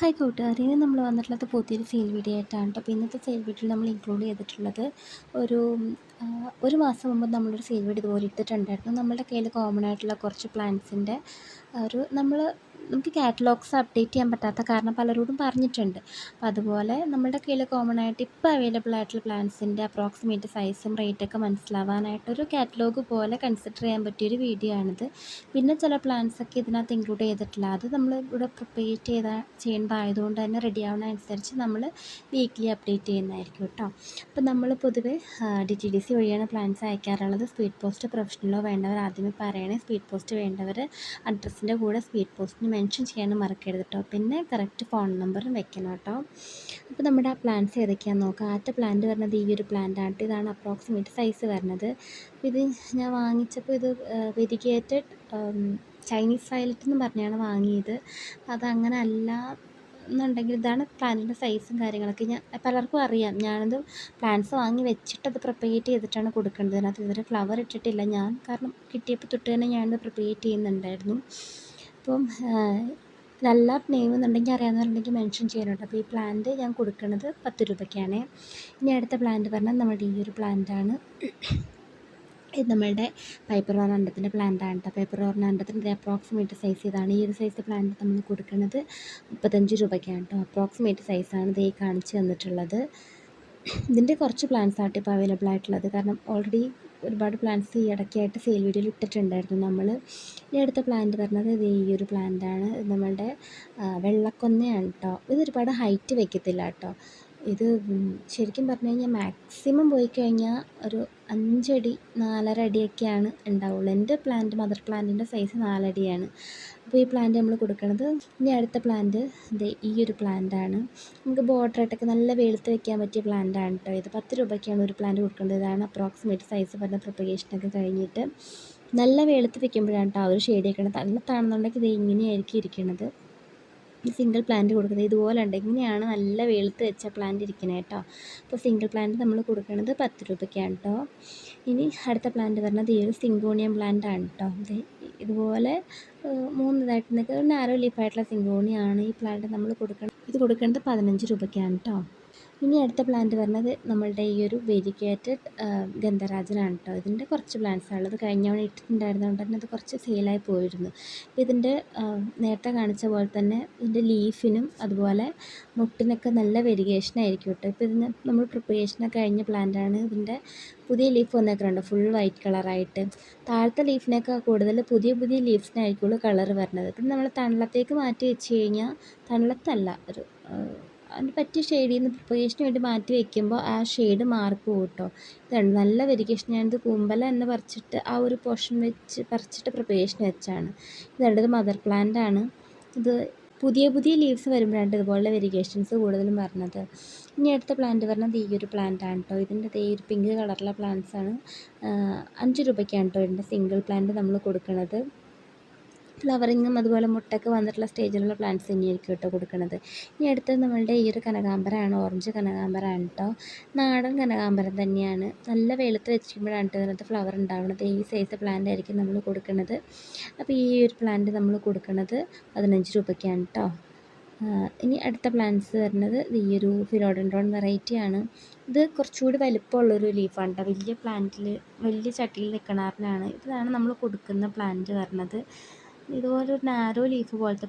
Hi കൂട്ടുകാരെ, ഇന്ന് നമ്മൾ വന്നിട്ടുള്ളത് പുതിയൊരു സെയിൽ വീഡിയോ ആയിട്ടാണ് കേട്ടോ. അപ്പോൾ ഇന്നത്തെ സെയിൽ വീഡിയോയിൽ നമ്മൾ ഇൻക്ലൂഡ് ചെയ്തിട്ടുള്ളത് ഒരു ഒരു മാസം മുമ്പ് നമ്മളൊരു സെയിൽ വീഡിയോ ഇതുപോലെ ഇട്ടിട്ടുണ്ടായിരുന്നു. നമ്മുടെ കയ്യിൽ കോമൺ ആയിട്ടുള്ള കുറച്ച് പ്ലാന്റ്സിൻ്റെ നമുക്ക് കാറ്റലോഗ്സ് അപ്ഡേറ്റ് ചെയ്യാൻ പറ്റാത്ത കാരണം പലരോടും പറഞ്ഞിട്ടുണ്ട്. അപ്പോൾ അതുപോലെ നമ്മുടെ കയ്യിൽ കോമൺ ആയിട്ട് ഇപ്പോൾ അവൈലബിൾ ആയിട്ടുള്ള പ്ലാന്റ്സിൻ്റെ അപ്രോക്സിമേറ്റ് സൈസും റേറ്റൊക്കെ മനസ്സിലാവാനായിട്ടൊരു കാറ്റലോഗ് പോലെ കൺസിഡർ ചെയ്യാൻ പറ്റിയൊരു വീഡിയോ ആണിത്. പിന്നെ ചില പ്ലാന്റ്സൊക്കെ ഇതിനകത്ത് ഇൻക്ലൂഡ് ചെയ്തിട്ടില്ല. അത് നമ്മൾ ഇവിടെ പ്രിപ്പയർ ചെയ്യേണ്ടതായതുകൊണ്ട് തന്നെ റെഡി ആവുന്ന അനുസരിച്ച് നമ്മൾ വീക്ക്ലി അപ്ഡേറ്റ് ചെയ്യുന്നതായിരിക്കും കേട്ടോ. അപ്പോൾ നമ്മൾ പൊതുവേ DTDC വഴിയാണ് പ്ലാന്റ്സ് അയക്കാറുള്ളത്. സ്പീഡ് പോസ്റ്റ് പ്രൊഫഷണലോ വേണ്ടവർ ആദ്യമേ പറയണേ. സ്പീഡ് പോസ്റ്റ് വേണ്ടവർ അഡ്രസ്സിൻ്റെ കൂടെ സ്പീഡ് പോസ്റ്റിന് മെൻഷൻ ചെയ്യാനും മറക്കരുത് കേട്ടോ. പിന്നെ കറക്റ്റ് ഫോൺ നമ്പറും വെക്കണം കേട്ടോ. അപ്പോൾ നമ്മുടെ ആ പ്ലാന്റ്സ് ഏതൊക്കെയാണെന്ന് നോക്കാം. ആദ്യത്തെ പ്ലാന്റ് വരുന്നത് ഈ ഒരു പ്ലാന്റാണ്. ഇതാണ് അപ്രോക്സിമേറ്റ് സൈസ് വരുന്നത്. ഇത് ഞാൻ വാങ്ങിച്ചപ്പോൾ ഇത് വെരിഗേറ്റഡ് ചൈനീസ് വയലറ്റ് എന്ന് പറഞ്ഞാണ് വാങ്ങിയത്. അതങ്ങനെ അല്ല എന്നുണ്ടെങ്കിൽ ഇതാണ് പ്ലാന്റിൻ്റെ സൈസും കാര്യങ്ങളൊക്കെ. പലർക്കും അറിയാം, ഞാനത് പ്ലാന്റ്സ് വാങ്ങി വെച്ചിട്ട് അത് പ്രിപ്പയർ ചെയ്തിട്ടാണ് കൊടുക്കേണ്ടത്. അതിനകത്ത് ഇതുവരെ ഫ്ലവർ ഇട്ടിട്ടില്ല. കാരണം കിട്ടിയപ്പോൾ തൊട്ട് തന്നെ ഞാനത് പ്രിപ്പയർ ചെയ്യുന്നുണ്ടായിരുന്നു. അപ്പം നല്ല നെയിം എന്നുണ്ടെങ്കിൽ അറിയാവുന്നവരുണ്ടെങ്കിൽ മെൻഷൻ ചെയ്യാനുണ്ട്. അപ്പോൾ ഈ പ്ലാന്റ് ഞാൻ കൊടുക്കുന്നത് 10 രൂപയ്ക്കാണ്. ഇനി അടുത്ത പ്ലാന്റ് പറഞ്ഞാൽ നമ്മുടെ ഈ ഒരു പ്ലാന്റാണ്. ഇത് നമ്മളുടെ പൈപ്പർ ഓർണാണ്ടത്തിൻ്റെ പ്ലാന്റാണ് കേട്ടോ. പൈപ്പർ ഓർണാണ്ടത്തിൻ്റെ അപ്രോക്സിമേറ്റ് സൈസ് ഇതാണ്. ഈ ഒരു സൈസ് പ്ലാന്റ് നമ്മൾ കൊടുക്കുന്നത് 35 രൂപയ്ക്കാണ് കേട്ടോ. അപ്രോക്സിമേറ്റ് സൈസാണ് ഇത് കാണിച്ച് തന്നിട്ടുള്ളത്. ഇതിൻ്റെ കുറച്ച് പ്ലാന്റ്സ് ആയിട്ട് ഇപ്പോൾ അവൈലബിൾ ആയിട്ടുള്ളത്. കാരണം ഓൾറെഡി ഒരുപാട് പ്ലാന്റ്സ് ഈ ഇടയ്ക്കായിട്ട് സെയിൽ വീഡിയോയിൽ ഇട്ടിട്ടുണ്ടായിരുന്നു നമ്മൾ. ഇനി അടുത്ത പ്ലാന്റ് പറഞ്ഞത് ഇത് ഈ ഒരു പ്ലാന്റാണ്. നമ്മളുടെ വെള്ളക്കൊന്നയാണ് കേട്ടോ. ഇത് ഒരുപാട് ഹൈറ്റ് വയ്ക്കത്തില്ല കേട്ടോ. ഇത് ശരിക്കും പറഞ്ഞു കഴിഞ്ഞാൽ മാക്സിമം പോയി കഴിഞ്ഞാൽ ഒരു 5 അടി 4.5 അടിയൊക്കെയാണ് ഉണ്ടാവുള്ളൂ. എൻ്റെ മദർ പ്ലാന്റിൻ്റെ സൈസ് 4 അടിയാണ്. അപ്പോൾ ഈ പ്ലാന്റ് നമ്മൾ കൊടുക്കുന്നത്. ഇനി അടുത്ത പ്ലാന്റ് ഇത് ഈ ഒരു പ്ലാന്റാണ്. നമുക്ക് ബോർഡറായിട്ടൊക്കെ നല്ല വെളുത്ത് വെക്കാൻ പറ്റിയ പ്ലാന്റാണ് കേട്ടോ. ഇത് 10 രൂപയ്ക്കാണ് ഒരു പ്ലാന്റ് കൊടുക്കേണ്ടത്. ഇതാണ് അപ്രോക്സിമേറ്റ് സൈസ് പറഞ്ഞ പ്രൊപ്പഗേഷനൊക്കെ കഴിഞ്ഞിട്ട് നല്ല വെളുത്ത് വെക്കുമ്പോഴാണ് കേട്ടോ ആ ഒരു ഷെയ്ഡ് വെക്കുന്നത്. തണുത്താണെന്നുണ്ടെങ്കിൽ ഇത് ഇങ്ങനെയായിരിക്കും ഇരിക്കുന്നത്. സിംഗിൾ പ്ലാന്റ് കൊടുക്കുന്നത് ഇതുപോലെ ഉണ്ട്. ഇങ്ങനെയാണ് നല്ല വെളുത്ത് വെച്ച പ്ലാന്റ് ഇരിക്കുന്നത് കേട്ടോ. അപ്പോൾ സിംഗിൾ പ്ലാന്റ് നമ്മൾ കൊടുക്കുന്നത് 10 രൂപയ്ക്കാണ് കേട്ടോ. ഇനി അടുത്ത പ്ലാന്റ് പറഞ്ഞത് ഈ ഒരു സിങ്കോണിയം പ്ലാന്റ് ആണ് കേട്ടോ. ഇതുപോലെ 3 ഇതായിട്ട് നിൽക്കുന്ന നാരോ ലീഫായിട്ടുള്ള സിങ്കോണിയാണ് ഈ പ്ലാന്റ് നമ്മൾ കൊടുക്കുന്നത് 15 രൂപയ്ക്കാണ് കേട്ടോ. ഇനി അടുത്ത പ്ലാന്റ് വരുന്നത് നമ്മളുടെ ഈ ഒരു വെരിഗേറ്റഡ് ഗന്ധരാജനാണ് കേട്ടോ. ഇതിൻ്റെ കുറച്ച് പ്ലാന്റ്സാണ് ഉള്ളത്. കഴിഞ്ഞ തവണ ഇട്ടിട്ടുണ്ടായിരുന്നതുകൊണ്ട് തന്നെ അത് കുറച്ച് സെയിലായി പോയിരുന്നു. അപ്പോൾ ഇതിൻ്റെ നേരത്തെ കാണിച്ച പോലെ തന്നെ ഇതിൻ്റെ ലീഫിനും അതുപോലെ മുട്ടിനൊക്കെ നല്ല വെരിഗേഷനായിരിക്കും കേട്ടോ. ഇപ്പോൾ ഇതിന് നമ്മൾ പ്രിപ്പറേഷനൊക്കെ കഴിഞ്ഞ പ്ലാന്റാണ്. ഇതിൻ്റെ പുതിയ ലീഫ് വന്നേക്കുന്നുണ്ട് ഫുൾ വൈറ്റ് കളറായിട്ട്. താഴത്തെ ലീഫിനൊക്കെ കൂടുതൽ പുതിയ ലീഫ്സിനായിരിക്കുള്ളൂ കളർ വരുന്നത്. പിന്നെ നമ്മൾ തണലത്തേക്ക് മാറ്റി വെച്ച് കഴിഞ്ഞാൽ തണലത്തല്ല അതിന് പറ്റിയ ഷെയ്ഡിൽ നിന്ന് പ്രിപ്പറേഷന് വേണ്ടി മാറ്റി വയ്ക്കുമ്പോൾ ആ ഷെയ്ഡ് മാർക്ക് പോകും കേട്ടോ. ഇതാണ് നല്ല വെരിഗേഷൻ. ഞാനിത് കൂമ്പല തന്നെ പറിച്ചിട്ട് ആ ഒരു പോർഷൻ പറിച്ചിട്ട് പ്രിപ്പറേഷൻ വെച്ചാണ്. ഇത് മദർ പ്ലാന്റ് ആണ്. ഇത് പുതിയ ലീവ്സ് വരുമ്പോഴാണ് ഇതുപോലെ വെരിഗേഷൻസ് കൂടുതലും വരുന്നത്. ഇനി അടുത്ത പ്ലാന്റ് പറഞ്ഞത് ഈ ഒരു പ്ലാന്റ് ആണ് കേട്ടോ. ഇതിൻ്റെ ഒരു പിങ്ക് കളറിലെ പ്ലാന്റ്സ് ആണ്. 5 രൂപയ്ക്കാണ് കേട്ടോ ഇതിൻ്റെ സിംഗിൾ പ്ലാന്റ് നമ്മൾ കൊടുക്കുന്നത്. ഫ്ലവറിങ്ങും അതുപോലെ മുട്ടൊക്കെ വന്നിട്ടുള്ള സ്റ്റേജിലുള്ള പ്ലാന്റ്സ് തന്നെയായിരിക്കും കേട്ടോ കൊടുക്കുന്നത്. ഇനി അടുത്തത് നമ്മളുടെ ഈ ഒരു കനകാമ്പരമാണ്. ഓറഞ്ച് കനകാമ്പരമാണ് കേട്ടോ. നാടൻ കനകാമ്പരം തന്നെയാണ്. നല്ല വെളുത്ത് വെച്ചിരിക്കുമ്പോഴാണ് കേട്ടോ ഇതിനകത്ത് ഫ്ലവർ ഉണ്ടാവുന്നത്. ഈ സൈസ് പ്ലാന്റ് ആയിരിക്കും നമ്മൾ കൊടുക്കുന്നത്. അപ്പോൾ ഈ ഒരു പ്ലാന്റ് നമ്മൾ കൊടുക്കുന്നത് 15 രൂപയ്ക്കാണ് കേട്ടോ. ഇനി അടുത്ത പ്ലാന്റ്സ് വരുന്നത് ഈ ഒരു ഫിലോഡൻഡ്രോൺ വെറൈറ്റിയാണ്. ഇത് കുറച്ചുകൂടി വലിപ്പമുള്ളൊരു ലീഫാണ് കേട്ടോ. വലിയ ചട്ടിയിൽ നിൽക്കണാറിനാണ്. ഇതാണ് നമ്മൾ കൊടുക്കുന്ന പ്ലാന്റ് വരുന്നത്. ഇതുപോലെ ഒരു നാരോ ലീഫ് പോലത്തെ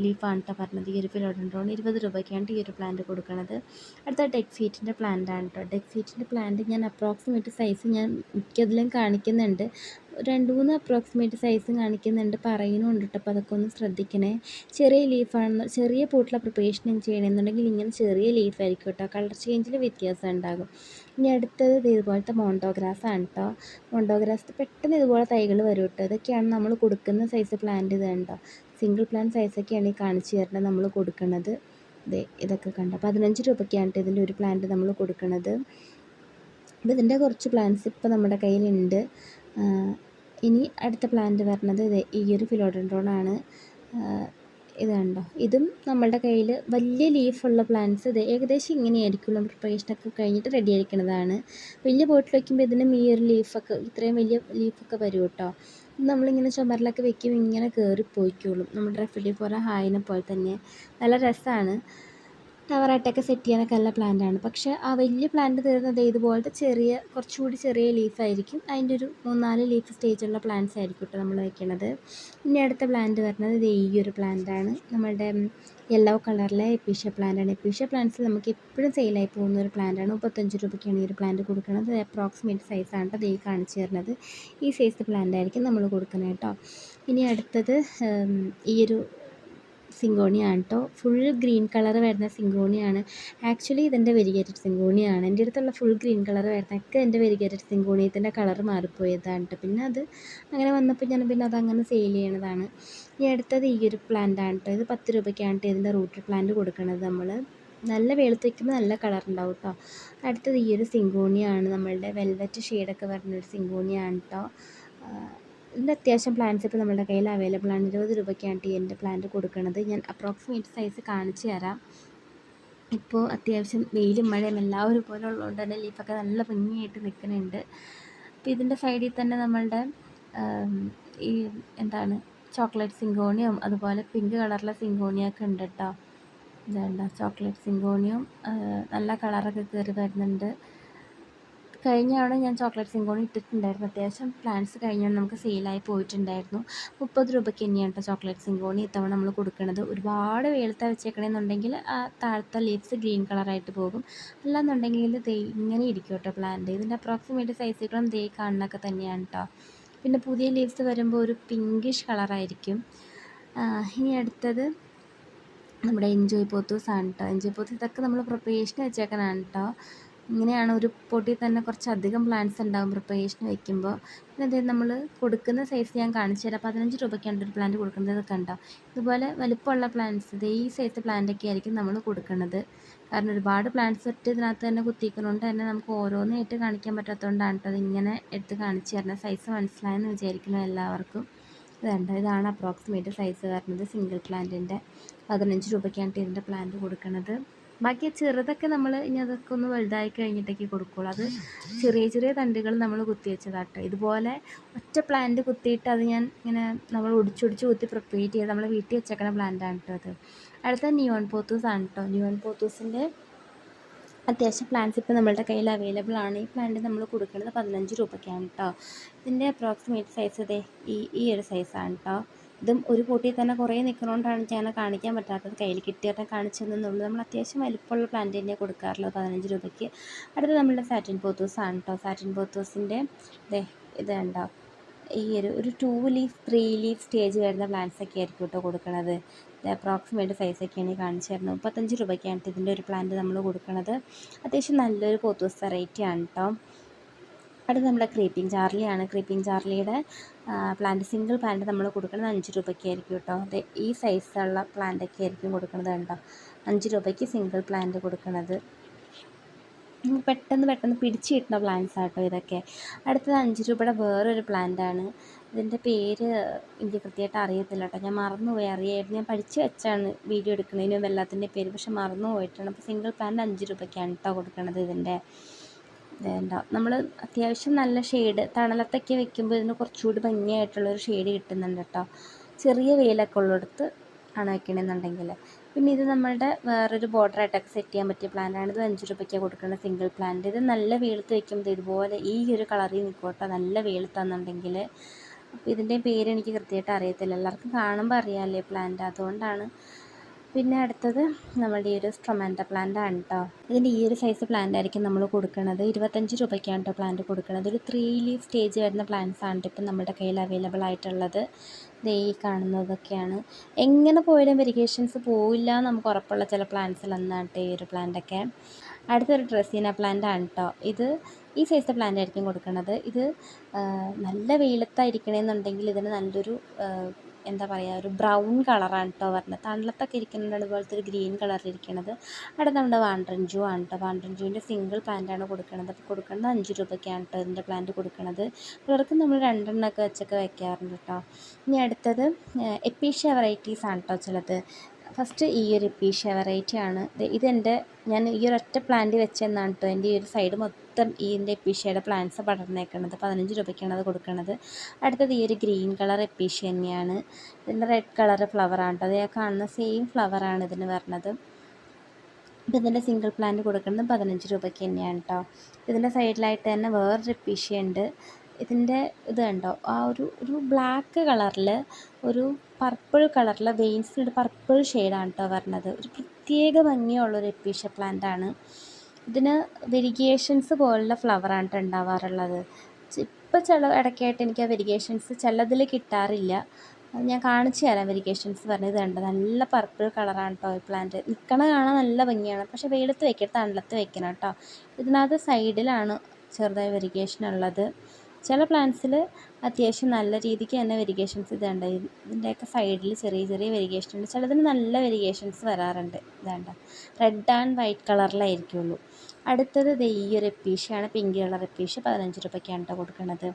ലീഫാണ് കേട്ടോ പറഞ്ഞത്. ഈ ഒരു ഫിലോഡൻഡ്രോൺ 20 രൂപയ്ക്കാണ് ഈ ഒരു പ്ലാന്റ് കൊടുക്കുന്നത്. അടുത്ത ഡെക്ഫീറ്റിൻ്റെ പ്ലാന്റാണ് കേട്ടോ. ഡെക്ഫീറ്റിൻ്റെ പ്ലാന്റ് ഞാൻ അപ്രോക്സിമേറ്റ് സൈസ് ഞാൻ മിക്കതിലും കാണിക്കുന്നുണ്ട്. 2-3 അപ്രോക്സിമേറ്റ് സൈസും കാണിക്കുന്നുണ്ട്, പറയുന്നുണ്ട് കേട്ടോ. അപ്പോൾ അതൊക്കെ ഒന്ന് ശ്രദ്ധിക്കണേ. ചെറിയ ലീഫാണെന്ന് ചെറിയ പോട്ടിലെ പ്രിപ്പറേഷൻ ചെയ്യണമെന്നുണ്ടെങ്കിൽ ഇങ്ങനെ ചെറിയ ലീഫായിരിക്കും കേട്ടോ. കളർ ചേഞ്ചിൽ വ്യത്യാസം ഉണ്ടാകും. ഇനി അടുത്തത് ഇതുപോലത്തെ മോണ്ടോഗ്രാസ് ആണ് കേട്ടോ. മോണ്ടോഗ്രാസ് പെട്ടെന്ന് ഇതുപോലെ തൈകൾ വരും കേട്ടോ. ഇതൊക്കെയാണ് നമ്മൾ കൊടുക്കുന്ന സൈസ് പ്ലാന്റ്. ഇത് കണ്ടോ, സിംഗിൾ പ്ലാന്റ് സൈസൊക്കെയാണ് ഈ കാണിച്ചു തരുന്നത് നമ്മൾ കൊടുക്കുന്നത്. ഇതൊക്കെ കണ്ടോ 15 രൂപയ്ക്കാണ് ഇതിൻ്റെ ഒരു പ്ലാന്റ് നമ്മൾ കൊടുക്കുന്നത്. അപ്പോൾ ഇതിൻ്റെ കുറച്ച് പ്ലാന്റ്സ് ഇപ്പോൾ നമ്മുടെ കയ്യിലുണ്ട്. ഇനി അടുത്ത പ്ലാന്റ് വരുന്നത് ഈ ഒരു ഫിലോഡൻഡ്രോൺ ആണ്. ഇത് കണ്ടോ, ഇതും നമ്മളുടെ കയ്യിൽ വലിയ ലീഫുള്ള പ്ലാന്റ്സ് ഏകദേശം ഇങ്ങനെയായിരിക്കും. നമ്മൾ പ്രിപ്പറേഷനൊക്കെ കഴിഞ്ഞിട്ട് റെഡി ആയിരിക്കുന്നതാണ്. വലിയ പോട്ടിൽ വയ്ക്കുമ്പോൾ ഇതിനും ഈ ഒരു ലീഫൊക്കെ ഇത്രയും വലിയ ലീഫൊക്കെ വരും കേട്ടോ. നമ്മളിങ്ങനെ ചുമരിലൊക്കെ വെക്കുമ്പോൾ ഇങ്ങനെ കയറിപ്പോയിക്കോളും. നമ്മുടെ റെഫ്രിജറേറ്റർ ഹായിനെ പോലെ തന്നെ നല്ല രസമാണ്. ടവറായിട്ടൊക്കെ സെറ്റ് ചെയ്യാനൊക്കെ നല്ല പ്ലാന്റാണ്. പക്ഷേ ആ വലിയ പ്ലാന്റ് തരുന്നത് ഇതുപോലത്തെ കുറച്ചുകൂടി ചെറിയ ലീഫായിരിക്കും. അതിൻ്റെ ഒരു 3-4 ലീഫ് സ്റ്റേജുള്ള പ്ലാന്റ്സ് ആയിരിക്കും കേട്ടോ നമ്മൾ വെക്കണത്. ഇനി അടുത്ത പ്ലാന്റ് വരുന്നത് ഈ ഒരു പ്ലാന്റാണ്. നമ്മളുടെ യെല്ലോ കളറിലെ എപ്പീഷ്യ പ്ലാന്റാണ്. എപ്പീഷ്യ പ്ലാന്റ്സിൽ നമുക്ക് എപ്പോഴും സെയിലായി പോകുന്ന ഒരു പ്ലാന്റാണ്. 35 രൂപയ്ക്കാണ് ഈ ഒരു പ്ലാന്റ് കൊടുക്കുന്നത്. അപ്രോക്സിമേറ്റ് സൈസാണ് കേട്ടോ ഈ കാണിച്ചു തരുന്നത്. ഈ സൈസ് പ്ലാന്റ് ആയിരിക്കും നമ്മൾ കൊടുക്കുന്നത് കേട്ടോ. ഇനി അടുത്തത് ഈ ഒരു സിങ്കോണിയാണ് കേട്ടോ. ഫുൾ ഗ്രീൻ കളർ വരുന്ന സിങ്കോണിയാണ്. ആക്ച്വലി ഇതെൻ്റെ വെരിഗേറ്റഡ് സിങ്കോണിയാണ്. എൻ്റെ അടുത്തുള്ള ഫുൾ ഗ്രീൻ കളർ വരുന്നതൊക്കെ എൻ്റെ വെരിഗേറ്റഡ് സിങ്കോണിയത്തിൻ്റെ കളർ മാറിപ്പോയതാണ് കേട്ടോ. പിന്നെ അത് അങ്ങനെ വന്നപ്പോൾ ഞാൻ പിന്നെ അതങ്ങനെ സെയിൽ ചെയ്യണതാണ്. ഇനി അടുത്തത് ഈ ഒരു പ്ലാന്റാണ് കേട്ടോ. ഇത് 10 രൂപയ്ക്കാണ് കേട്ടോ ഇതിൻ്റെ റൂട്ടഡ് പ്ലാന്റ് കൊടുക്കുന്നത് നമ്മൾ. നല്ല വെളുത്ത് വയ്ക്കുമ്പോൾ നല്ല കളർ ഉണ്ടാവും കേട്ടോ. അടുത്തത് ഈ ഒരു സിങ്കോണിയാണ്. നമ്മളുടെ വെൽവെറ്റ് ഷെയ്ഡൊക്കെ വരുന്നൊരു സിങ്കോണിയാണ് കേട്ടോ. ഇതിൻ്റെ അത്യാവശ്യം പ്ലാന്റ്സ് ഇപ്പോൾ നമ്മുടെ കയ്യിൽ അവൈലബിൾ ആണ്. 20 രൂപയ്ക്കാണ് എൻ്റെ പ്ലാന്റ് കൊടുക്കുന്നത്. ഞാൻ അപ്രോക്സിമേറ്റ് സൈസ് കാണിച്ചു തരാം. ഇപ്പോൾ അത്യാവശ്യം വെയിലും മഴയും എല്ലാവരും പോലെ ഉള്ളതുകൊണ്ട് തന്നെ ലീഫൊക്കെ നല്ല ഭംഗിയായിട്ട് നിൽക്കുന്നുണ്ട്. അപ്പോൾ ഇതിൻ്റെ സൈഡിൽ തന്നെ നമ്മളുടെ ഈ ചോക്ലേറ്റ് സിങ്കോണിയും അതുപോലെ പിങ്ക് കളറിലെ സിങ്കോണിയൊക്കെ ഉണ്ട് കേട്ടോ. ഇതുണ്ട് ചോക്ലേറ്റ് സിങ്കോണിയും നല്ല കളറൊക്കെ കയറി വരുന്നുണ്ട്. കഴിഞ്ഞാണ് ഞാൻ ചോക്ലേറ്റ് സിങ്കോണി ഇട്ടിട്ടുണ്ടായിരുന്നു. അത്യാവശ്യം പ്ലാന്റ്സ് കഴിഞ്ഞാണ് നമുക്ക് സെയിലായി പോയിട്ടുണ്ടായിരുന്നു. 30 രൂപയ്ക്ക് തന്നെയാണ് കേട്ടോ ചോക്ലേറ്റ് സിങ്കോണി ഇത്തവണ നമ്മൾ കൊടുക്കുന്നത്. ഒരുപാട് വെയിലത്ത് വെച്ചേക്കണമെന്നുണ്ടെങ്കിൽ ആ താഴത്തെ ലീവ്സ് ഗ്രീൻ കളറായിട്ട് പോകും. അല്ലാന്നുണ്ടെങ്കിൽ ഇങ്ങനെ ഇരിക്കും കേട്ടോ പ്ലാന്റ്. ഇതിൻ്റെ അപ്രോക്സിമേറ്റ് സൈസുകളും കാണുന്നൊക്കെ തന്നെയാണ് കേട്ടോ. പിന്നെ പുതിയ ലീവ്സ് വരുമ്പോൾ ഒരു പിങ്കിഷ് കളറായിരിക്കും. ഇനി അടുത്തത് നമ്മുടെ എൻജോയ് പോത്തൂസാണ് കേട്ടോ. എൻജോയ് പോത്തൂസ് ഇതൊക്കെ നമ്മൾ പ്രിപ്പറേഷന് വെച്ചേക്കണതാണ് കേട്ടോ. ഇങ്ങനെയാണ് ഒരു പൊട്ടിൽ തന്നെ കുറച്ചധികം പ്ലാന്റ്സ് ഉണ്ടാകും പ്രിപ്പറേഷന് വയ്ക്കുമ്പോൾ. പിന്നെ അതേ നമ്മൾ കൊടുക്കുന്ന സൈസ് ഞാൻ കാണിച്ചു തരാം. 15 രൂപയ്ക്കാണ് ഒരു പ്ലാന്റ് കൊടുക്കുന്നത്. കണ്ടോ, ഇതുപോലെ വലുപ്പമുള്ള പ്ലാന്റ്സ് ഈ സൈസ് പ്ലാന്റൊക്കെ ആയിരിക്കും നമ്മൾ കൊടുക്കുന്നത്. കാരണം ഒരുപാട് പ്ലാന്റ്സ് ഒറ്റ ഇതിനകത്ത് തന്നെ കുത്തിയിരിക്കുന്നതുകൊണ്ട് തന്നെ നമുക്ക് ഓരോന്നായിട്ട് കാണിക്കാൻ പറ്റാത്തതുകൊണ്ടാണ് കേട്ടോ അതിങ്ങനെ എടുത്ത് കാണിച്ചു തരുന്നത്. സൈസ് മനസ്സിലായെന്ന് വിചാരിക്കുന്നു എല്ലാവർക്കും. ഇതാണ് അപ്രോക്സിമേറ്റ് സൈസ് വരുന്നത് സിംഗിൾ പ്ലാന്റിൻ്റെ. 15 രൂപയ്ക്കാണ് ഇതിൻ്റെ പ്ലാന്റ് കൊടുക്കുന്നത്. ബാക്കി ചെറുതൊക്കെ നമ്മൾ ഇനി അതൊക്കെ ഒന്ന് വലുതായി കഴിഞ്ഞിട്ടൊക്കെ കൊടുക്കുകയുള്ളൂ. അത് ചെറിയ ചെറിയ തണ്ടുകൾ നമ്മൾ കുത്തി വെച്ചതാട്ടോ. ഇതുപോലെ ഒറ്റ പ്ലാന്റ് കുത്തിയിട്ട് അത് ഞാൻ ഇങ്ങനെ നമ്മൾ ഒടിച്ചൊടിച്ച് കുത്തി പ്രിപ്പറേറ്റ് ചെയ്ത് നമ്മൾ വീട്ടിൽ വെച്ചേക്കണ പ്ലാന്റാണ് കേട്ടോ അത്. അടുത്ത നിയോൺ പോത്തൂസാണ് കേട്ടോ. നിയോൺ പോത്തൂസിൻ്റെ അത്യാവശ്യം പ്ലാന്റ്സ് ഇപ്പോൾ നമ്മളുടെ കയ്യിൽ അവൈലബിൾ ആണ്. ഈ പ്ലാന്റ് നമ്മൾ കൊടുക്കുന്നത് 15 രൂപയ്ക്കാണ് കേട്ടോ. ഇതിൻ്റെ അപ്രോക്സിമേറ്റ് സൈസ് ഈ ഒരു സൈസാണ് കേട്ടോ. ഇതും ഒരു കൂട്ടിൽ തന്നെ കുറേ നിൽക്കുന്നതുകൊണ്ടാണ് ഞാൻ കാണിക്കാൻ പറ്റാത്തത്. കയ്യിൽ കിട്ടിയിട്ട് കാണിച്ചു തന്നുള്ളൂ. നമ്മൾ അത്യാവശ്യം വലിപ്പമുള്ള പ്ലാന്റ് തന്നെ കൊടുക്കാറുള്ളത് 15 രൂപയ്ക്ക്. അടുത്ത നമ്മളുടെ സാറ്റിൻ പോത്തൂസാണ് കേട്ടോ. സാറ്റിൻ പോത്തൂസിൻ്റെ ഇത് കണ്ടോ, ഈ ഒരു 2 ലീഫ് 3 ലീഫ് സ്റ്റേജ് വരുന്ന പ്ലാന്റ്സ് ഒക്കെ ആയിരിക്കും കേട്ടോ കൊടുക്കുന്നത്. ഇത് അപ്രോക്സിമേറ്റ് സൈസൊക്കെയാണ് കാണിച്ചു തരുന്നത്. 35 രൂപയ്ക്കാണ് ഇതിൻ്റെ ഒരു പ്ലാന്റ് നമ്മൾ കൊടുക്കുന്നത്. അത്യാവശ്യം നല്ലൊരു പോത്തൂസ് വെറൈറ്റിയാണ് കേട്ടോ. അടുത്ത നമ്മുടെ ക്രീപ്പിംഗ് ചാർലിയാണ്. ക്രീപ്പിംഗ് ചാർലിയുടെ സിംഗിൾ പ്ലാന്റ് നമ്മൾ കൊടുക്കുന്നത് 5 രൂപയ്ക്കായിരിക്കും കേട്ടോ. ഈ സൈസുള്ള പ്ലാന്റൊക്കെ ആയിരിക്കും കൊടുക്കുന്നത് കേട്ടോ. 5 രൂപയ്ക്ക് സിംഗിൾ പ്ലാന്റ് കൊടുക്കുന്നത്. പെട്ടെന്ന് പിടിച്ച് കിട്ടുന്ന പ്ലാന്റ്സ് ആട്ടോ ഇതൊക്കെ. അടുത്തത് 5 രൂപയുടെ വേറൊരു പ്ലാന്റാണ്. ഇതിൻ്റെ പേര് എനിക്ക് കൃത്യമായിട്ട് അറിയത്തില്ല കേട്ടോ. ഞാൻ മറന്നുപോയി. അറിയായിരുന്നു, ഞാൻ പഠിച്ച് വെച്ചാണ് വീഡിയോ എടുക്കുന്നതിനും എല്ലാത്തിൻ്റെ പേര്, പക്ഷെ മറന്നു പോയിട്ടാണ്. അപ്പോൾ സിംഗിൾ പ്ലാന്റ് 5 രൂപയ്ക്കാണ് കേട്ടോ കൊടുക്കുന്നത്. ഇതിൻ്റെ നമ്മൾ അത്യാവശ്യം നല്ല ഷെയ്ഡ് തണലത്തൊക്കെ വെക്കുമ്പോൾ ഇതിന് കുറച്ചുകൂടി ഭംഗിയായിട്ടുള്ളൊരു ഷെയ്ഡ് കിട്ടുന്നുണ്ട് കേട്ടോ. ചെറിയ വെയിലൊക്കെ ഉള്ളിടത്ത് ആണ് വെക്കണമെന്നുണ്ടെങ്കിൽ. പിന്നെ ഇത് നമ്മളുടെ വേറൊരു ബോർഡറായിട്ടൊക്കെ സെറ്റ് ചെയ്യാൻ പറ്റിയ പ്ലാന്റാണ്. ഇത് 5 രൂപയ്ക്കാണ് കൊടുക്കുന്നത് സിംഗിൾ പ്ലാന്റ്. ഇത് നല്ല വെയിലത്ത് വെക്കുമ്പോൾ ഇതുപോലെ ഈ ഒരു കളറിൽ നിൽക്കും കേട്ടോ, നല്ല വെയിലത്താണെന്നുണ്ടെങ്കിൽ. അപ്പോൾ ഇതിൻ്റെ പേര് എനിക്ക് കൃത്യമായിട്ട് അറിയത്തില്ല. എല്ലാവർക്കും കാണുമ്പോൾ അറിയാമല്ലേ പ്ലാന്റ്, അതുകൊണ്ടാണ്. പിന്നെ അടുത്തത് നമ്മുടെ ഈ ഒരു സ്ട്രൊമാൻഡ പ്ലാന്റാണ് കേട്ടോ. ഇതിൻ്റെ ഈ ഒരു സൈസ് പ്ലാന്റ് ആയിരിക്കും നമ്മൾ കൊടുക്കുന്നത്. 25 രൂപയ്ക്കാണ് കേട്ടോ പ്ലാന്റ് കൊടുക്കുന്നത്. ഒരു 3 ലീഫ് സ്റ്റേജ് വരുന്ന പ്ലാന്റ്സ് ആണ് ഇപ്പം നമ്മുടെ കയ്യിൽ അവൈലബിൾ ആയിട്ടുള്ളത്. ഈ കാണുന്നതൊക്കെയാണ്. എങ്ങനെ പോയാലും വെരിഗേഷൻസ് പോവില്ല നമുക്ക് ഉറപ്പുള്ള ചില പ്ലാന്റ്സിലൊന്നാണ് കേട്ടോ ഈ ഒരു പ്ലാന്റൊക്കെ. അടുത്തൊരു ഡ്രസ്സീന പ്ലാന്റ് ആണ് കേട്ടോ. ഇത് ഈ സൈസ് പ്ലാന്റ് ആയിരിക്കും കൊടുക്കുന്നത്. ഇത് നല്ല വെയിലത്തായിരിക്കണമെന്നുണ്ടെങ്കിൽ ഇതിന് നല്ലൊരു ഒരു ബ്രൗൺ കളറാണ് കേട്ടോ വരുന്നത്. തണലത്തൊക്കെ ഇരിക്കുന്നുണ്ട് അതുപോലത്തെ ഒരു ഗ്രീൻ കളറിലിരിക്കുന്നത്. അവിടെ നമ്മുടെ വാണ്ടറിഞ്ചു ആണ് കേട്ടോ. വാണ്ടറിഞ്ചുവിൻ്റെ സിംഗിൾ പ്ലാന്റാണ് കൊടുക്കുന്നത്. അപ്പോൾ കൊടുക്കുന്നത് 5 രൂപയ്ക്കാണ് കേട്ടോ ഇതിൻ്റെ പ്ലാന്റ് കൊടുക്കുന്നത്. പിള്ളേർക്ക് നമ്മൾ 2 എണ്ണമൊക്കെ വെച്ചൊക്കെ വെക്കാറുണ്ട് കേട്ടോ. ഇനി അടുത്തത് എപ്പീഷ്യ വെറൈറ്റീസ് ആണ് കേട്ടോ ചിലത്. ഫസ്റ്റ് ഈ ഒരു എപ്പീഷ്യ വെറൈറ്റിയാണ് ഇതെൻ്റെ ഞാൻ ഈ ഒരൊറ്റ പ്ലാന്റ് വെച്ചെന്നാണ് കേട്ടോ എൻ്റെ ഈ ഒരു സൈഡ് മൊത്തം ഇതിൻ്റെ എപ്പീഷ്യയുടെ പ്ലാന്റ്സ് പടർന്നേക്കണത്. 15 രൂപയ്ക്കാണ് അത് കൊടുക്കുന്നത്. അടുത്തത് ഈ ഒരു ഗ്രീൻ കളർ എപ്പീഷ്യ തന്നെയാണ്. ഇതിൻ്റെ റെഡ് കളർ ഫ്ലവറാണ് കേട്ടോ. അത് കാണുന്ന സെയിം ഫ്ലവറാണ് ഇതിന് വരുന്നത്. അപ്പോൾ ഇതിൻ്റെ സിംഗിൾ പ്ലാന്റ് കൊടുക്കുന്നത് 15 രൂപയ്ക്ക് തന്നെയാണ് കേട്ടോ. ഇതിൻ്റെ സൈഡിലായിട്ട് തന്നെ വേറൊരു എപ്പീഷ്യ ഉണ്ട്. ഇതിൻ്റെ ഇത് കണ്ടോ, ആ ഒരു ബ്ലാക്ക് കളറിൽ ഒരു പർപ്പിൾ കളറിൽ വെയിൻസിനൊരു പർപ്പിൾ ഷെയ്ഡാണ് കേട്ടോ വരുന്നത്. ഒരു പ്രത്യേക ഭംഗിയുള്ളൊരു എപ്പീഷ്യ പ്ലാന്റാണ്. ഇതിന് വെരിഗേഷൻസ് പോലുള്ള ഫ്ലവറാണ് കേട്ടോ ഉണ്ടാവാറുള്ളത്. ഇപ്പോൾ ചില ഇടയ്ക്കായിട്ട് എനിക്ക് ആ വെരിഗേഷൻസ് ചിലതിൽ കിട്ടാറില്ല. ഞാൻ കാണിച്ചു തരാം വെരിഗേഷൻസ് പറഞ്ഞത് കണ്ടോ, നല്ല പർപ്പിൾ കളറാണ് കേട്ടോ ഈ പ്ലാന്റ്. നിൽക്കണ കാണാൻ നല്ല ഭംഗിയാണ്, പക്ഷേ വെയിലത്ത് വയ്ക്കരുത്, തണലത്ത് വയ്ക്കണം കേട്ടോ. ഇതിനകത്ത് സൈഡിലാണ് ചെറുതായി വെരിഗേഷൻ ഉള്ളത്. ചില പ്ലാന്റ്സിൽ അത്യാവശ്യം നല്ല രീതിക്ക് തന്നെ വെരിഗേഷൻസ് ഇതുണ്ട്. ഇതിൻ്റെയൊക്കെ സൈഡിൽ ചെറിയ ചെറിയ വെരിഗേഷൻ ഉണ്ട്. ചിലതിന് നല്ല വെരിഗേഷൻസ് വരാറുണ്ട്. ഇതാണ്ട റെഡ് ആൻഡ് വൈറ്റ് കളറിലായിരിക്കുള്ളൂ. അടുത്തത് ഈ ഒരു എപ്പീഷ്യയാണ്, പിങ്ക് കളർ എപ്പീഷ്യ. 15 രൂപയ്ക്കാണ് കേട്ടോ കൊടുക്കുന്നത്.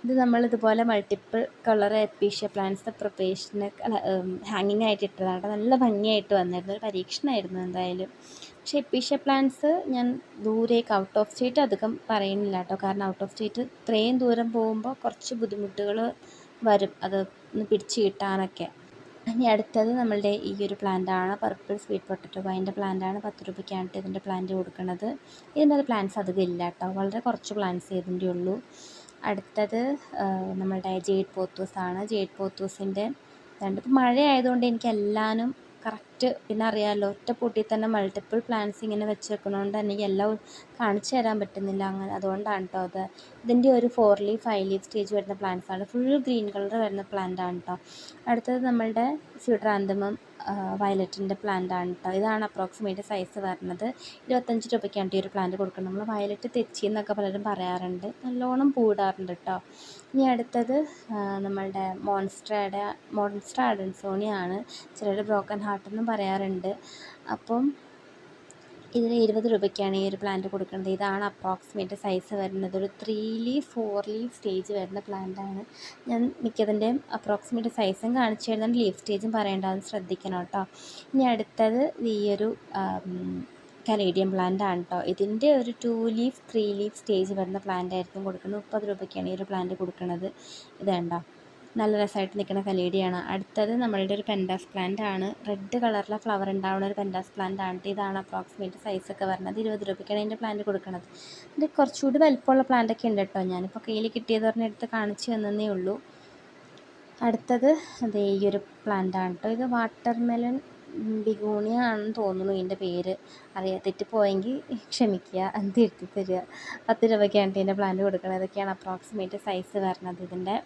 ഇത് നമ്മളിതുപോലെ മൾട്ടിപ്പിൾ കളർ എപ്പീഷ്യ പ്ലാന്റ്സ് പ്രിപ്പറേഷന് ഹാങ്ങിങ് ആയിട്ട് ഇട്ടതാണ്. നല്ല ഭംഗിയായിട്ട് വന്നിരുന്നു. ഒരു പരീക്ഷണമായിരുന്നു എന്തായാലും. പക്ഷേ എപ്പീഷ്യ പ്ലാന്റ്സ് ഞാൻ ദൂരേക്ക് ഔട്ട് ഓഫ് സ്റ്റേറ്റ് അധികം പറയുന്നില്ല കേട്ടോ. കാരണം ഔട്ട് ഓഫ് സ്റ്റേറ്റ് ഇത്രയും ദൂരം പോകുമ്പോൾ കുറച്ച് ബുദ്ധിമുട്ടുകൾ വരും അത് ഒന്ന് പിടിച്ച് കിട്ടാനൊക്കെ. ഇനി അടുത്തത് നമ്മളുടെ ഈ ഒരു പ്ലാന്റാണ്, പർപ്പിൾ സ്വീറ്റ് പൊട്ടറ്റോ. അതിൻ്റെ പ്ലാന്റാണ് 10 രൂപയ്ക്കാണ് ഇതിൻ്റെ പ്ലാന്റ് കൊടുക്കുന്നത്. ഇതിൻ്റെ പ്ലാന്റ്സ് അധികം ഇല്ല കേട്ടോ, വളരെ കുറച്ച് പ്ലാന്റ്സ് ഇതിൻ്റെ ഉള്ളൂ. അടുത്തത് നമ്മളുടെ ജെയ്ഡ് പോത്തൂസാണ്. ജെയ്ഡ് പോത്തൂസിൻ്റെ ഇപ്പം മഴ ആയതുകൊണ്ട് എനിക്ക് എല്ലാനും കറക്റ്റ്, പിന്നെ അറിയാമല്ലോ ഒറ്റ പൊട്ടിൽ തന്നെ മൾട്ടിപ്പിൾ പ്ലാന്റ്സ് ഇങ്ങനെ വെച്ച് വെക്കണോണ്ട് തന്നെ എനിക്ക് എല്ലാം കാണിച്ചു തരാൻ പറ്റുന്നില്ല. അങ്ങനെ അതുകൊണ്ടാണ് കേട്ടോ അത്. ഇതിൻ്റെ ഒരു 4 ലീഫ് 5 ലീഫ് സ്റ്റേജ് വരുന്ന പ്ലാന്റ്സ് ആണ്. ഫുൾ ഗ്രീൻ കളർ വരുന്ന പ്ലാന്റ് ആണ് കേട്ടോ. അടുത്തത് നമ്മളുടെ സ്യൂഡ്രാന്തമം വയലറ്റിൻ്റെ പ്ലാന്റ് ആണ് കേട്ടോ. ഇതാണ് അപ്രോക്സിമേറ്റ് സൈസ് വരുന്നത്. 25 രൂപയ്ക്കാണ് ഈ ഒരു പ്ലാന്റ് കൊടുക്കുന്നത്. നമ്മൾ വയലറ്റ് തെച്ചി എന്നൊക്കെ പലരും പറയാറുണ്ട്. നല്ലോണം പൂടാറുണ്ട് കേട്ടോ. ഇനി അടുത്തത് നമ്മളുടെ മോൺസ്റ്റർ അഡൻസോണിയാണ്. ചിലർ ബ്രോക്കൺ ഹാർട്ട് എന്നും പറയാറുണ്ട്. അപ്പം ഇതിന് 20 രൂപയ്ക്കാണ് ഈ ഒരു പ്ലാന്റ് കൊടുക്കുന്നത്. ഇതാണ് അപ്രോക്സിമേറ്റ് സൈസ് വരുന്നത്. ഒരു 3 ലീഫ് 4 ലീഫ് സ്റ്റേജ് വരുന്ന പ്ലാന്റാണ്. ഞാൻ മിക്കതിൻ്റെയും അപ്രോക്സിമേറ്റ് സൈസും കാണിച്ചു തരുന്നുണ്ട്, ലീഫ് സ്റ്റേജും പറയേണ്ടതെന്ന് ശ്രദ്ധിക്കണം കേട്ടോ. ഇനി അടുത്തത് ഈ ഒരു കനേഡിയൻ പ്ലാന്റ് ആണ് കേട്ടോ. ഇതിൻ്റെ ഒരു 2 ലീഫ് 3 ലീഫ് സ്റ്റേജ് വരുന്ന പ്ലാന്റ് ആയിരിക്കും കൊടുക്കുന്നത്. 30 രൂപയ്ക്കാണ് ഈ ഒരു പ്ലാന്റ് കൊടുക്കുന്നത്. ഇത് കണ്ടോ, നല്ല രസമായിട്ട് നിൽക്കുന്ന കലേഡിയാണ്. അടുത്തത് നമ്മളുടെ ഒരു പെൻഡാസ് പ്ലാന്റ് ആണ്. റെഡ് കളറിലെ ഫ്ലവർ ഉണ്ടാവുന്ന ഒരു പെൻഡാസ് പ്ലാന്റ് ആണ്. ഇതാണ് അപ്രോക്സിമേറ്റ് സൈസൊക്കെ വരുന്നത്. 20 രൂപയ്ക്കാണ് ഇതിൻ്റെ പ്ലാന്റ് കൊടുക്കുന്നത്. ഇത് കുറച്ചുകൂടി വലിപ്പമുള്ള പ്ലാന്റൊക്കെ ഉണ്ട് കേട്ടോ. ഞാനിപ്പോൾ കയ്യിൽ കിട്ടിയത് പറഞ്ഞ് എടുത്ത് കാണിച്ച് തന്നേ ഉള്ളൂ. അടുത്തത് അതേ ഈ ഒരു പ്ലാന്റ് ആണ് കേട്ടോ. ഇത് വാട്ടർമെലൺ ബിഗോണിയ ആണെന്ന് തോന്നുന്നു ഇതിൻ്റെ പേര്. തെറ്റിപ്പോയെങ്കിൽ ക്ഷമിക്കുക, എന്ത് എഴുതി തരിക. 10 രൂപയ്ക്കാണ് ഇതിൻ്റെ പ്ലാന്റ് കൊടുക്കുന്നത്. ഇതൊക്കെയാണ് അപ്രോക്സിമേറ്റ് സൈസ് വരുന്നത് ഇതിൻ്റെ.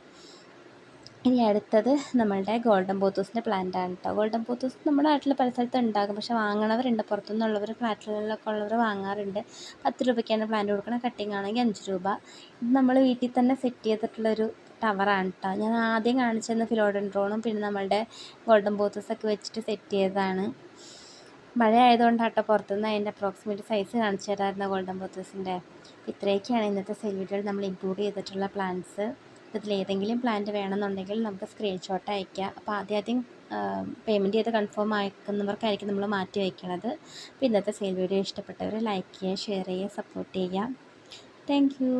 ഇനി അടുത്തത് നമ്മളുടെ ഗോൾഡൻ പോത്തൂസിൻ്റെ പ്ലാന്റ് ആണ് കേട്ടോ. ഗോൾഡൻ പോത്തൂസ് നമ്മുടെ നാട്ടിൽ പല സ്ഥലത്ത് ഉണ്ടാകും, പക്ഷേ വാങ്ങണവരുണ്ട്, പുറത്തുനിന്നുള്ളവർ ഫ്ലാറ്റുകളിലൊക്കെ ഉള്ളവർ വാങ്ങാറുണ്ട്. 10 രൂപയ്ക്കാണ് പ്ലാന്റ് കൊടുക്കുന്നത്. കട്ടിങ് ആണെങ്കിൽ 5 രൂപ. ഇത് നമ്മൾ വീട്ടിൽ തന്നെ സെറ്റ് ചെയ്തിട്ടുള്ളൊരു ടവറാണ് കേട്ടോ. ഞാൻ ആദ്യം കാണിച്ചിരുന്ന ഫിലോഡൻഡ്രോണും പിന്നെ നമ്മളുടെ ഗോൾഡൻ പോത്തൂസൊക്കെ വെച്ചിട്ട് സെറ്റ് ചെയ്തതാണ്. മഴ ആയതുകൊണ്ടാട്ടോ പുറത്തുനിന്ന് അതിൻ്റെ അപ്രോക്സിമേറ്റ് സൈസ് കാണിച്ചു തരാമായിരുന്നു ഗോൾഡൻ പോത്തൂസിൻ്റെ. ഇത്രയൊക്കെയാണ് ഇന്നത്തെ സെയിൽ വീഡിയോയിൽ നമ്മൾ ഇൻക്ലൂഡ് ചെയ്തിട്ടുള്ള പ്ലാന്റ്സ്. ഇതിലേതെങ്കിലും പ്ലാന്റ് വേണമെന്നുണ്ടെങ്കിൽ നമുക്ക് സ്ക്രീൻഷോട്ട് അയയ്ക്കാം. അപ്പോൾ ആദ്യം പേയ്മെൻറ്റ് ചെയ്ത് കൺഫേം ആക്കുന്നവർക്കായിരിക്കും നമ്മൾ മാറ്റി വയ്ക്കുന്നത്. അപ്പോൾ ഇന്നത്തെ സെയിൽ വീഡിയോ ഇഷ്ടപ്പെട്ടവർ ലൈക്ക് ചെയ്യുക, ഷെയർ ചെയ്യുക, സപ്പോർട്ട് ചെയ്യുക. Thank you.